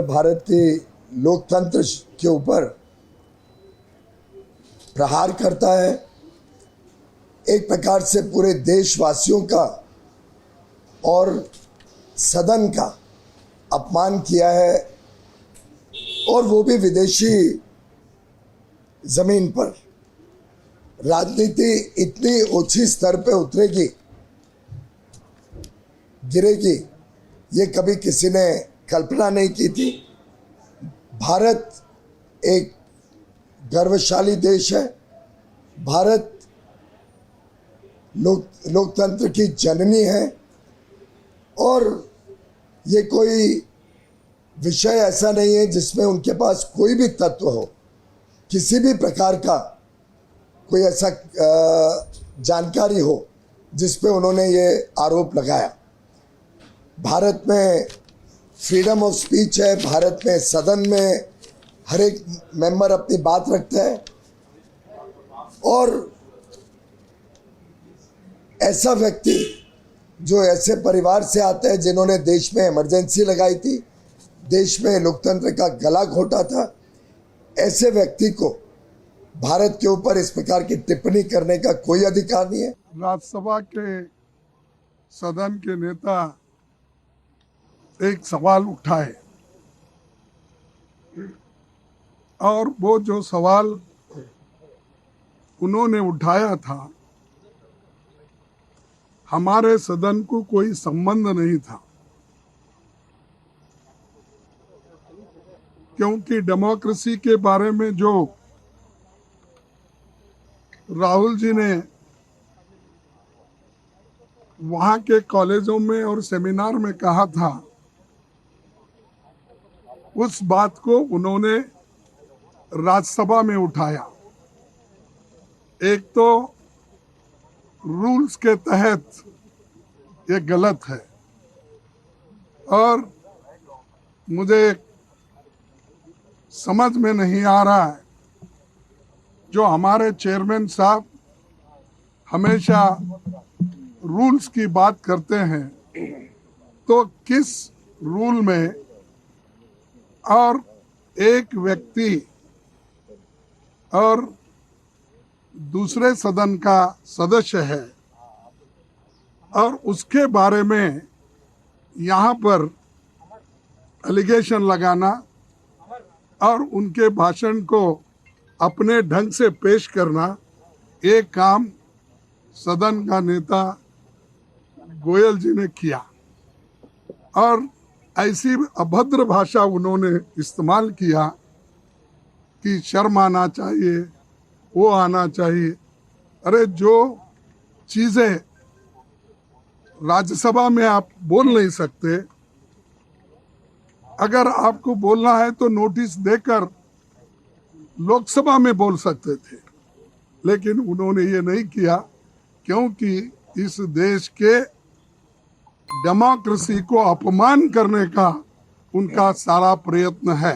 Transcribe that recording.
भारत के लोकतंत्र के ऊपर प्रहार करता है, एक प्रकार से पूरे देशवासियों का और सदन का अपमान किया है, और वो भी विदेशी जमीन पर। राजनीति इतनी ऊंची स्तर पे उतरेगी, गिरेगी, ये कभी किसी ने कल्पना नहीं की थी। भारत एक गर्वशाली देश है। भारत लोकतंत्र की जननी है, और ये कोई विषय ऐसा नहीं है जिसमें उनके पास कोई भी तत्व हो, किसी भी प्रकार का कोई ऐसा जानकारी हो जिस पे उन्होंने ये आरोप लगाया। भारत में फ्रीडम ऑफ स्पीच है, भारत में सदन में हर एक मेंबर अपनी बात रखता है, और ऐसा व्यक्ति जो ऐसे परिवार से आता है जिन्होंने देश में इमरजेंसी लगाई थी, देश में लोकतंत्र का गला घोटा था, ऐसे व्यक्ति को भारत के ऊपर इस प्रकार की टिप्पणी करने का कोई अधिकार नहीं है। राज्यसभा के सदन के नेता एक सवाल उठाए, और वो जो सवाल उन्होंने उठाया था, हमारे सदन को कोई संबंध नहीं था, क्योंकि डेमोक्रेसी के बारे में जो राहुल जी ने वहाँ के कॉलेजों में और सेमिनार में कहा था, उस बात को उन्होंने राज्यसभा में उठाया। एक तो रूल्स के तहत ये गलत है, और मुझे समझ में नहीं आ रहा है, जो हमारे चेयरमैन साहब हमेशा रूल्स की बात करते हैं, तो किस रूल में और एक व्यक्ति और दूसरे सदन का सदस्य है, और उसके बारे में यहाँ पर एलिगेशन लगाना और उनके भाषण को अपने ढंग से पेश करना, ये काम सदन का नेता गोयल जी ने किया, और ऐसी अभद्र भाषा उन्होंने इस्तेमाल किया कि शर्म आना चाहिए, वो आना चाहिए। अरे, जो चीज़ें राज्यसभा में आप बोल नहीं सकते, अगर आपको बोलना है तो नोटिस देकर लोकसभा में बोल सकते थे, लेकिन उन्होंने ये नहीं किया, क्योंकि इस देश के डेमोक्रेसी को अपमान करने का उनका सारा प्रयत्न है।